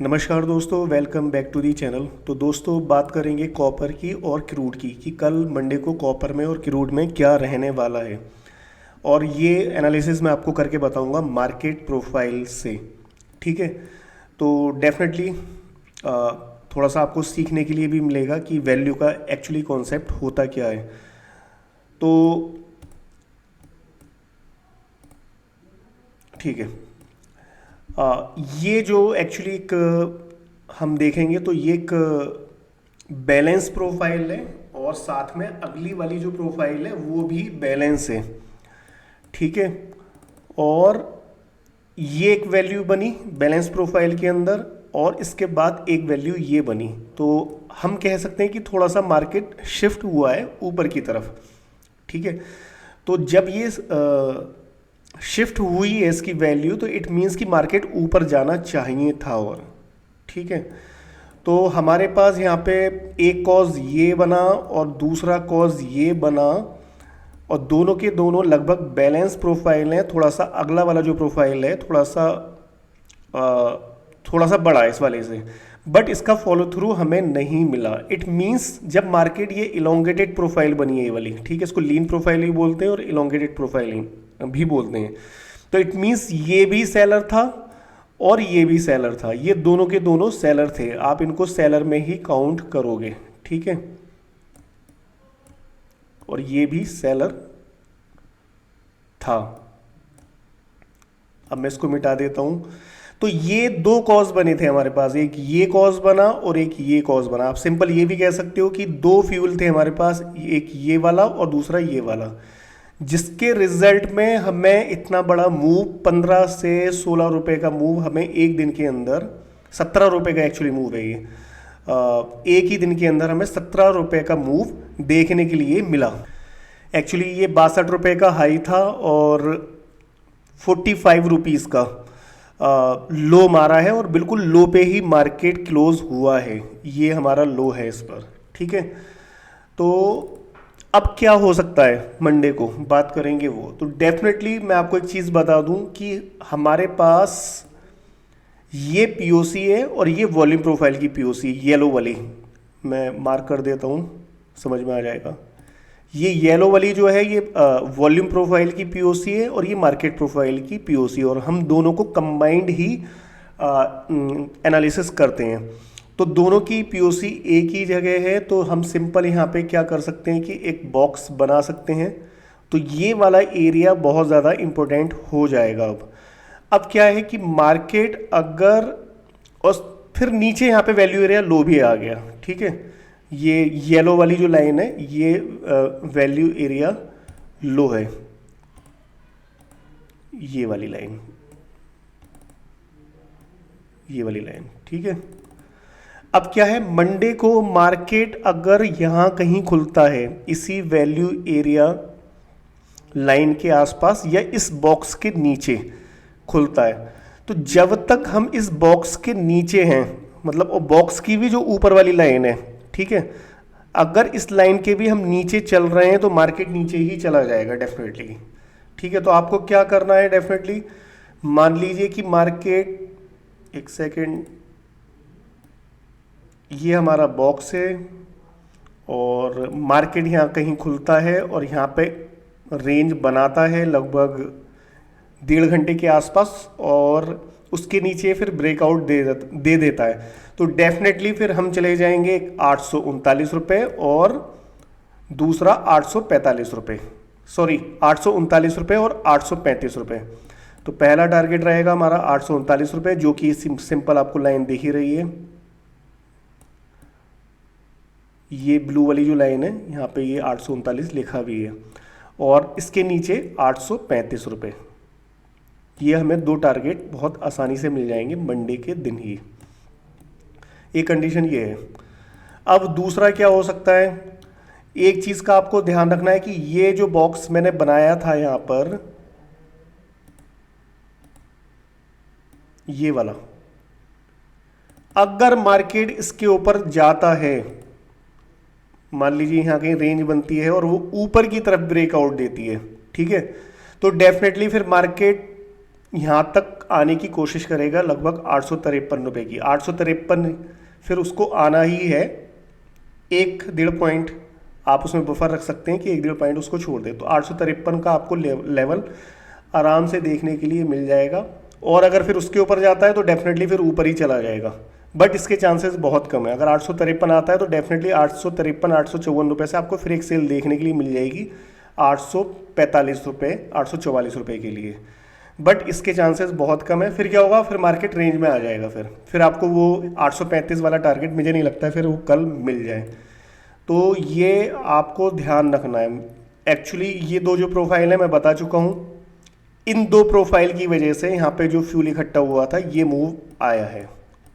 नमस्कार दोस्तों, welcome back to the channel. तो दोस्तों बात करेंगे कॉपर की और क्रूड की कि कल मंडे को कॉपर में और क्रूड में क्या रहने वाला है। और ये एनालिसिस मैं आपको करके बताऊंगा मार्केट प्रोफाइल से। ठीक है, तो डेफिनेटली थोड़ा सा आपको सीखने के लिए भी मिलेगा कि वैल्यू का एक्चुअली कॉन्सेप्ट होता क्या है। तो ठीक है, ये जो एक्चुअली एक हम देखेंगे तो ये एक बैलेंस प्रोफाइल है और साथ में अगली वाली जो प्रोफाइल है वो भी बैलेंस है। ठीक है, और ये एक वैल्यू बनी बैलेंस प्रोफाइल के अंदर और इसके बाद एक वैल्यू ये बनी, तो हम कह सकते हैं कि थोड़ा सा मार्केट शिफ्ट हुआ है ऊपर की तरफ। ठीक है, तो जब ये शिफ्ट हुई है इसकी वैल्यू, तो इट मीन्स कि मार्केट ऊपर जाना चाहिए था। और ठीक है, तो हमारे पास यहाँ पे एक कॉज ये बना और दूसरा कॉज ये बना और दोनों के दोनों लगभग बैलेंस प्रोफाइल है। थोड़ा सा अगला वाला जो प्रोफाइल है थोड़ा सा बड़ा है इस वाले से, बट इसका फॉलो थ्रू हमें नहीं मिला। इट मीन्स जब मार्केट ये इलोंगेटेड प्रोफाइल बनी है ये वाली, ठीक है, इसको लीन प्रोफाइल भी बोलते हैं और इलोंगेटेड प्रोफाइल भी बोलते हैं। तो इट मीन्स ये भी सेलर था और ये भी सेलर था, ये दोनों के दोनों सेलर थे। आप इनको सेलर में ही काउंट करोगे। ठीक है, और ये भी सेलर था। अब मैं इसको मिटा देता हूं। तो ये दो कॉज बने थे हमारे पास, एक ये कॉज बना और एक ये कॉज बना। आप सिंपल ये भी कह सकते हो कि दो फ्यूल थे हमारे पास, एक ये वाला और दूसरा ये वाला, जिसके रिजल्ट में हमें इतना बड़ा मूव 15 से 16 रुपए का मूव हमें एक दिन के अंदर, 17 रुपए का एक्चुअली मूव है ये, एक ही दिन के अंदर हमें 17 रुपए का मूव देखने के लिए मिला। एक्चुअली ये 62 रुपए का हाई था और 45 रुपीज़ का लो मारा है और बिल्कुल लो पे ही मार्केट क्लोज हुआ है। ये हमारा लो है इस पर। ठीक है, तो अब क्या हो सकता है मंडे को बात करेंगे वो। तो डेफिनेटली मैं आपको एक चीज़ बता दूं कि हमारे पास ये पीओसी है और ये वॉल्यूम प्रोफाइल की पीओसी येलो वाली, मैं मार्क कर देता हूँ, समझ में आ जाएगा। ये येलो वाली जो है ये वॉल्यूम प्रोफाइल की पीओसी है और ये मार्केट प्रोफाइल की पीओसी, और हम दोनों को कंबाइंड ही एनालिसिस करते हैं। तो दोनों की पीओसी एक ही जगह है, तो हम सिंपल यहाँ पे क्या कर सकते हैं कि एक बॉक्स बना सकते हैं। तो ये वाला एरिया बहुत ज़्यादा इम्पोर्टेंट हो जाएगा। अब क्या है कि मार्केट अगर, और फिर नीचे यहाँ पे वैल्यू एरिया लो भी आ गया। ठीक है, ये येलो वाली जो लाइन है ये वैल्यू एरिया लो है, ये वाली लाइन, ये वाली लाइन। ठीक है, अब क्या है, मंडे को मार्केट अगर यहां कहीं खुलता है इसी वैल्यू एरिया लाइन के आसपास या इस बॉक्स के नीचे खुलता है, तो जब तक हम इस बॉक्स के नीचे हैं, मतलब वो बॉक्स की भी जो ऊपर वाली लाइन है, ठीक है, अगर इस लाइन के भी हम नीचे चल रहे हैं तो मार्केट नीचे ही चला जाएगा डेफिनेटली। ठीक है, तो आपको क्या करना है डेफिनेटली, मान लीजिए कि मार्केट, एक सेकेंड, ये हमारा बॉक्स है और मार्केट यहाँ कहीं खुलता है और यहाँ पे रेंज बनाता है लगभग 1.5 घंटे के आसपास और उसके नीचे फिर ब्रेकआउट दे देता है, तो डेफिनेटली फिर हम चले जाएंगे 839 रुपये और दूसरा 845 रुपये, सॉरी 839 रुपये और 835 रुपये। तो पहला टारगेट रहेगा हमारा 839 रुपये, जो कि सिंपल आपको लाइन दिख ही रही है, ये ब्लू वाली जो लाइन है यहाँ पे ये 839 लिखा भी है, और इसके नीचे 835 रुपये। ये हमें दो टारगेट बहुत आसानी से मिल जाएंगे मंडे के दिन ही। एक कंडीशन ये है। अब दूसरा क्या हो सकता है, एक चीज़ का आपको ध्यान रखना है कि ये जो बॉक्स मैंने बनाया था यहाँ पर, ये वाला, अगर मार्केट इसके ऊपर जाता है, मान लीजिए यहाँ कहीं रेंज बनती है और वो ऊपर की तरफ ब्रेकआउट देती है, ठीक है, तो डेफिनेटली फिर मार्केट यहाँ तक आने की कोशिश करेगा लगभग 853 रुपये की। 853 फिर उसको आना ही है। 1-1.5 आप उसमें बफर रख सकते हैं कि 1-1.5 उसको छोड़ दे, तो 853 का आपको लेवल आराम से देखने के लिए मिल जाएगा। और अगर फिर उसके ऊपर जाता है तो डेफिनेटली फिर ऊपर ही चला जाएगा, बट इसके चांसेस बहुत कम है। अगर 853 आता है तो डेफिनेटली 853-854 रुपये से आपको फिर एक सेल देखने के लिए मिल जाएगी 845 रुपये, 844 रुपये के लिए, बट इसके चांसेस बहुत कम है। फिर क्या होगा, फिर मार्केट रेंज में आ जाएगा, फिर आपको वो 835 वाला टारगेट मुझे नहीं लगता है फिर वो कल मिल जाए। तो ये आपको ध्यान रखना है। एक्चुअली ये दो जो प्रोफाइल है मैं बता चुका हूँ, इन दो प्रोफाइल की वजह से यहाँ पे जो फ्यूल इकट्ठा हुआ था ये मूव आया है,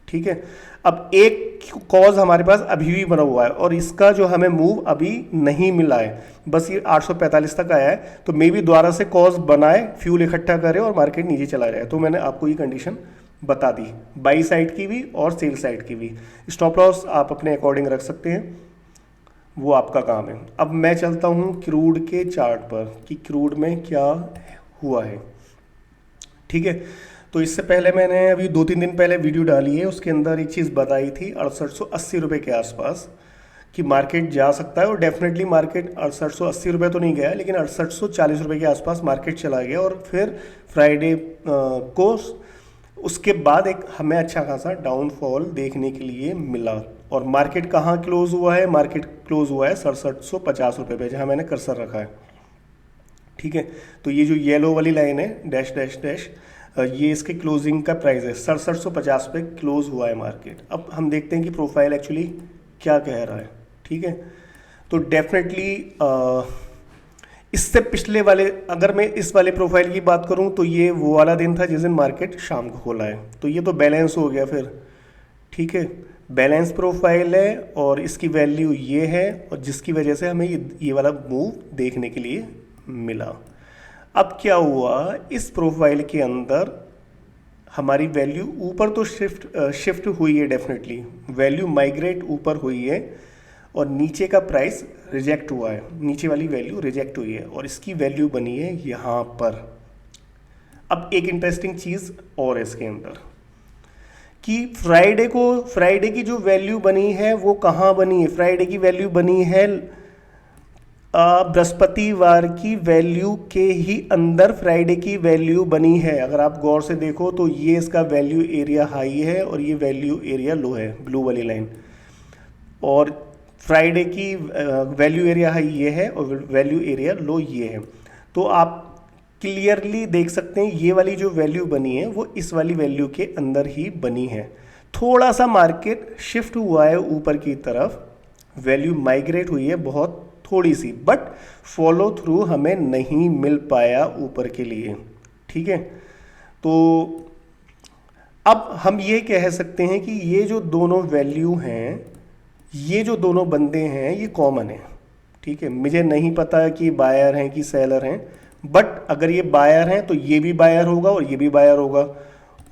ठीक है। अब एक कॉज हमारे पास अभी भी बना हुआ है और इसका जो हमें मूव अभी नहीं मिला है, बस ये 845 तक आया है, तो मे बी दोबारा से कॉज बनाए, फ्यूल इकट्ठा करे और मार्केट नीचे चला जाए। तो मैंने आपको ये कंडीशन बता दी, बाई साइड की भी और सेल साइड की भी। स्टॉप लॉस आप अपने अकॉर्डिंग रख सकते हैं, वो आपका काम है। अब मैं चलता हूँ क्रूड के चार्ट पर कि क्रूड में क्या हुआ है, ठीक है। तो इससे पहले मैंने अभी 2-3 दिन पहले वीडियो डाली है, उसके अंदर एक चीज़ बताई थी 6880 रुपये के आसपास कि मार्केट जा सकता है, और डेफिनेटली मार्केट 6880 रुपये तो नहीं गया, लेकिन 6840 रुपये के आसपास मार्केट चला गया। और फिर फ्राइडे को उसके बाद एक हमें अच्छा खासा डाउनफॉल देखने के लिए मिला। और मार्केट कहाँ क्लोज हुआ है, मार्केट क्लोज हुआ है 6750 रुपये पे, जहाँ मैंने कर्सर रखा है, ठीक है। तो ये जो येलो वाली लाइन है डैश डैश डैश, ये इसके क्लोजिंग का प्राइस है, 6750 पे क्लोज हुआ है मार्केट। अब हम देखते हैं कि प्रोफाइल एक्चुअली क्या कह रहा है, ठीक है। तो डेफिनेटली इससे पिछले वाले, अगर मैं इस वाले प्रोफाइल की बात करूं तो ये वो वाला दिन था जिस दिन मार्केट शाम को खोला है, तो ये तो बैलेंस हो गया फिर, ठीक है। बैलेंस प्रोफाइल है और इसकी वैल्यू ये है, और जिसकी वजह से हमें ये वाला मूव देखने के लिए मिला। अब क्या हुआ, इस प्रोफाइल के अंदर हमारी वैल्यू ऊपर तो शिफ्ट हुई है, डेफिनेटली वैल्यू माइग्रेट ऊपर हुई है, और नीचे का प्राइस रिजेक्ट हुआ है, नीचे वाली वैल्यू रिजेक्ट हुई है और इसकी वैल्यू बनी है यहाँ पर। अब एक इंटरेस्टिंग चीज़ और है इसके अंदर कि फ्राइडे की जो वैल्यू बनी है वो कहाँ बनी है, फ्राइडे की वैल्यू बनी है बृहस्पतिवार की वैल्यू के ही अंदर फ्राइडे की वैल्यू बनी है। अगर आप गौर से देखो तो ये इसका वैल्यू एरिया हाई है और ये वैल्यू एरिया लो है, ब्लू वाली लाइन, और फ्राइडे की वैल्यू एरिया हाई ये है और वैल्यू एरिया लो ये है। तो आप क्लियरली देख सकते हैं ये वाली जो वैल्यू बनी है वो इस वाली वैल्यू के अंदर ही बनी है। थोड़ा सा मार्केट शिफ्ट हुआ है ऊपर की तरफ, वैल्यू माइग्रेट हुई है बहुत थोड़ी सी, बट फॉलो थ्रू हमें नहीं मिल पाया ऊपर के लिए, ठीक है। तो अब हम ये कह सकते हैं कि ये जो दोनों वैल्यू हैं, ये जो दोनों बंदे हैं ये कॉमन है, ठीक है। मुझे नहीं पता कि बायर हैं कि सेलर हैं, बट अगर ये बायर हैं तो ये भी बायर होगा और ये भी बायर होगा,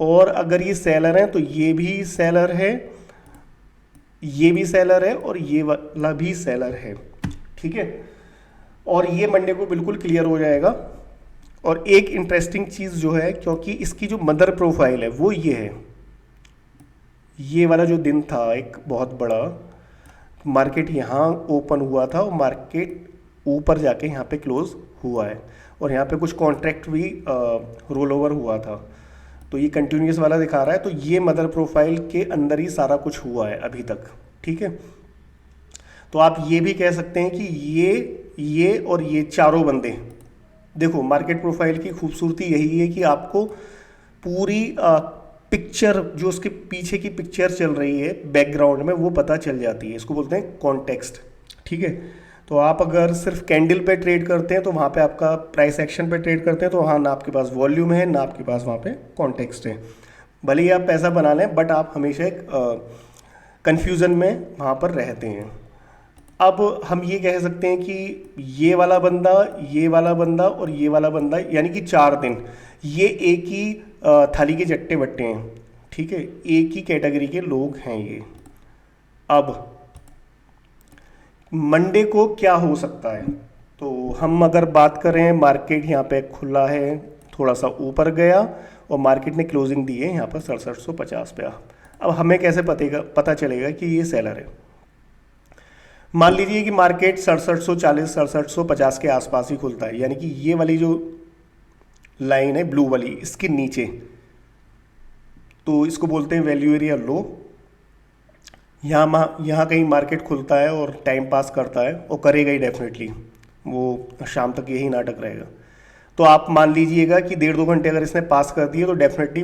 और अगर ये सेलर हैं तो ये भी सेलर है, ये भी सेलर है और ये वाला भी सेलर है, ठीक है। और ये मंडे को बिल्कुल क्लियर हो जाएगा। और एक इंटरेस्टिंग चीज़ जो है, क्योंकि इसकी जो मदर प्रोफाइल है वो ये है, ये वाला जो दिन था एक बहुत बड़ा, मार्केट यहाँ ओपन हुआ था और मार्केट ऊपर जाके यहाँ पे क्लोज हुआ है, और यहाँ पे कुछ कॉन्ट्रैक्ट भी रोल ओवर हुआ था, तो ये कंटिन्यूस वाला दिखा रहा है। तो ये मदर प्रोफाइल के अंदर ही सारा कुछ हुआ है अभी तक, ठीक है। तो आप ये भी कह सकते हैं कि ये और ये चारों बंदे, देखो मार्केट प्रोफाइल की खूबसूरती यही है कि आपको पूरी पिक्चर, जो उसके पीछे की पिक्चर चल रही है बैकग्राउंड में, वो पता चल जाती है। इसको बोलते हैं कॉन्टेक्स्ट, ठीक है। तो आप अगर सिर्फ कैंडल पे ट्रेड करते हैं तो वहाँ पे आपका प्राइस एक्शन पे ट्रेड करते हैं तो वहाँ ना आपके पास वॉल्यूम है ना आपके पास वहाँ पे कॉन्टेक्स्ट है। भले ही आप पैसा बना लें, बट आप हमेशा एक कन्फ्यूज़न में वहाँ पर रहते हैं। अब हम ये कह सकते हैं कि ये वाला बंदा, ये वाला बंदा और ये वाला बंदा, यानी कि 4 दिन ये एक ही थाली के चट्टे बट्टे हैं, ठीक है, एक ही कैटेगरी के लोग हैं ये। अब मंडे को क्या हो सकता है, तो हम अगर बात करें, मार्केट यहाँ पे खुला है, थोड़ा सा ऊपर गया और मार्केट ने क्लोजिंग दी है यहाँ पर 6750 पे। अब हमें कैसे पता चलेगा कि ये सेलर है? मान लीजिए कि मार्केट 6740 6750 के आसपास ही खुलता है, यानी कि ये वाली जो लाइन है ब्लू वाली, इसके नीचे, तो इसको बोलते हैं वैल्यू एरिया लो। यहाँ कहीं मार्केट खुलता है और टाइम पास करता है, और करेगा ही डेफिनेटली, वो शाम तक यही नाटक रहेगा। तो आप मान लीजिएगा कि 1.5-2 घंटे अगर इसने पास कर दिए तो डेफिनेटली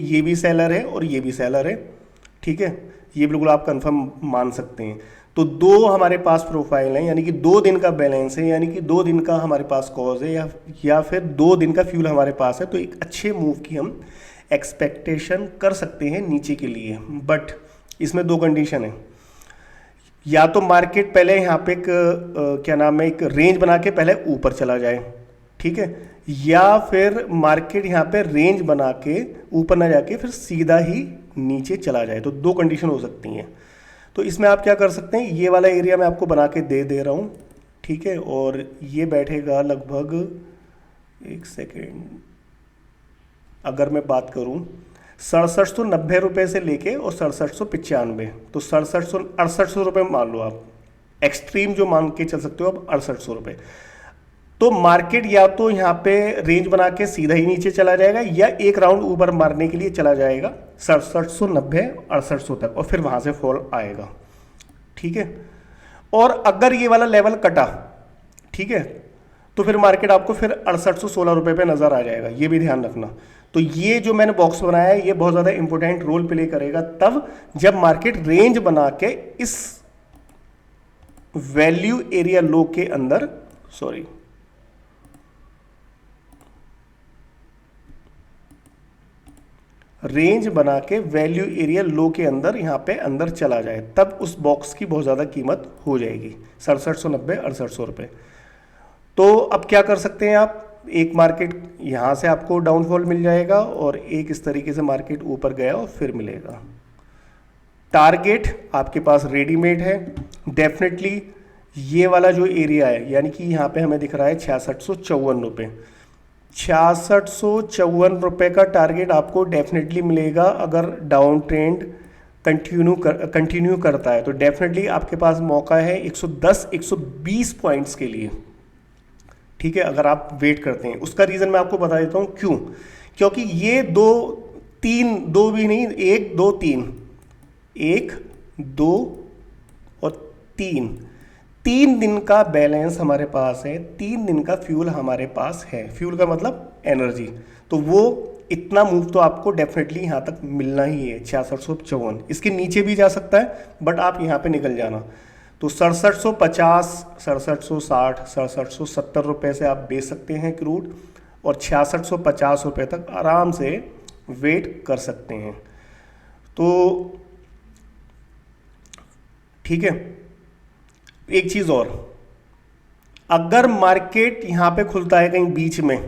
ये भी सेलर है और ये भी सेलर है, ठीक है, ये बिल्कुल आप कंफर्म मान सकते हैं। तो दो हमारे पास प्रोफाइल हैं, यानी कि 2 दिन का बैलेंस है, यानी कि 2 दिन का हमारे पास कॉज है, या फिर 2 दिन का फ्यूल हमारे पास है। तो एक अच्छे मूव की हम एक्सपेक्टेशन कर सकते हैं नीचे के लिए, बट इसमें 2 कंडीशन है। या तो मार्केट पहले यहाँ पे क्या नाम है, एक रेंज बना के पहले ऊपर चला जाए, ठीक है, या फिर मार्केट यहाँ पे रेंज बना के ऊपर ना जाके फिर सीधा ही नीचे चला जाए। तो 2 कंडीशन हो सकती हैं। तो इसमें आप क्या कर सकते हैं, ये वाला एरिया मैं आपको बना के दे रहा हूँ, ठीक है, और ये बैठेगा लगभग, एक सेकेंड, अगर मैं बात करूँ 6790 रुपये से लेके और 6795, तो 6800 रुपये मान लो आप, एक्सट्रीम जो मान के चल सकते हो आप 6800 रुपये। तो मार्केट या तो यहाँ पे रेंज बना के सीधा ही नीचे चला जाएगा, या एक राउंड ऊपर मारने के लिए चला जाएगा 6790 6800 तक, और फिर वहाँ से फॉल आएगा, ठीक है। और अगर ये वाला लेवल कटा, ठीक है, तो फिर मार्केट आपको फिर 6816 रुपये पे नज़र आ जाएगा, ये भी ध्यान रखना। तो ये जो मैंने बॉक्स बनाया है ये बहुत ज़्यादा इंपॉर्टेंट रोल प्ले करेगा तब जब मार्केट रेंज बना के इस वैल्यू एरिया लो के अंदर, सॉरी, रेंज बना के वैल्यू एरिया लो के अंदर यहाँ पे अंदर चला जाए, तब उस बॉक्स की बहुत ज़्यादा कीमत हो जाएगी 6790 6800 रुपये। तो अब क्या कर सकते हैं आप, एक मार्केट यहाँ से आपको डाउनफॉल मिल जाएगा और एक इस तरीके से मार्केट ऊपर गया और फिर मिलेगा। टारगेट आपके पास रेडीमेड है डेफिनेटली, ये वाला जो एरिया है, यानी कि यहाँ पे हमें दिख रहा है 6654 रुपये, 6654 रुपये का टारगेट आपको डेफिनेटली मिलेगा। अगर डाउन ट्रेंड कंटिन्यू करता है तो डेफिनेटली आपके पास मौका है 110-120 पॉइंट्स के लिए, ठीक है, अगर आप वेट करते हैं। उसका रीज़न मैं आपको बता देता हूँ क्यों, क्योंकि ये 2 भी नहीं, 1 2 3, 1 2 और 3 दिन का बैलेंस हमारे पास है, 3 दिन का फ्यूल हमारे पास है। फ्यूल का मतलब एनर्जी, तो वो इतना मूव तो आपको डेफिनेटली यहाँ तक मिलना ही है 6654। इसके नीचे भी जा सकता है बट आप यहाँ पे निकल जाना। तो 6750, 6760, 6770 रुपये से आप बेच सकते हैं क्रूड, और 6650 रुपये तक आराम से वेट कर सकते हैं। तो ठीक है, एक चीज़ और, अगर मार्केट यहाँ पे खुलता है कहीं बीच में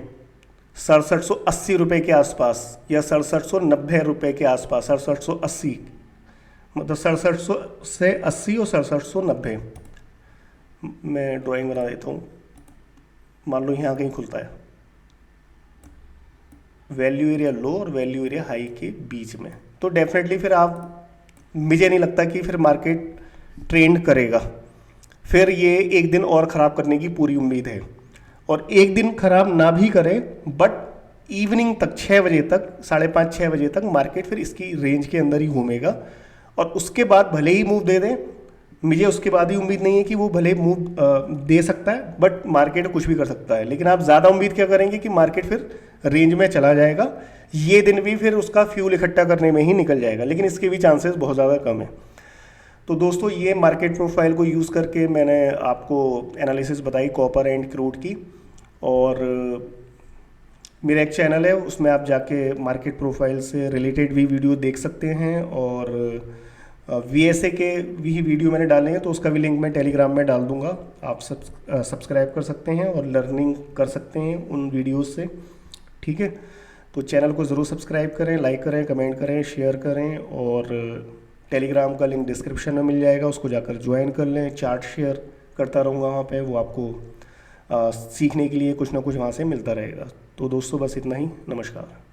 6780 रुपये के आसपास या 6790 रुपये के आसपास, 6780 मतलब 6700 से 80 और 6790, मैं ड्राइंग बना देता हूँ। मान लो यहाँ कहीं खुलता है वैल्यू एरिया लो और वैल्यू एरिया हाई के बीच में, तो डेफिनेटली फिर आप, मुझे नहीं लगता कि फिर मार्केट ट्रेंड करेगा, फिर ये एक दिन और ख़राब करने की पूरी उम्मीद है। और एक दिन ख़राब ना भी करे बट इवनिंग तक 6 बजे तक, 5:30-6 बजे तक मार्केट फिर इसकी रेंज के अंदर ही घूमेगा, और उसके बाद भले ही मूव दे दें, मुझे उसके बाद ही उम्मीद नहीं है कि वो भले मूव दे सकता है, बट मार्केट कुछ भी कर सकता है। लेकिन आप ज़्यादा उम्मीद क्या करेंगे कि मार्केट फिर रेंज में चला जाएगा, ये दिन भी फिर उसका फ्यूल इकट्ठा करने में ही निकल जाएगा, लेकिन इसके भी चांसेस बहुत ज़्यादा कम है। तो दोस्तों ये मार्केट प्रोफाइल को यूज़ करके मैंने आपको एनालिसिस बताई कॉपर एंड क्रूड की, और मेरा एक चैनल है उसमें आप जाके मार्केट प्रोफाइल से रिलेटेड भी वीडियो देख सकते हैं, और VSA के भी वीडियो मैंने डाले हैं तो उसका भी लिंक मैं टेलीग्राम में डाल दूंगा, आप सब्सक्राइब कर सकते हैं और लर्निंग कर सकते हैं उन वीडियोस से, ठीक है। तो चैनल को ज़रूर सब्सक्राइब करें, लाइक करें, कमेंट करें, शेयर करें, और टेलीग्राम का लिंक डिस्क्रिप्शन में मिल जाएगा, उसको जाकर ज्वाइन कर लें। चार्ट शेयर करता रहूँगा वहाँ पे, वो आपको सीखने के लिए कुछ ना कुछ वहाँ से मिलता रहेगा। तो दोस्तों बस इतना ही, नमस्कार।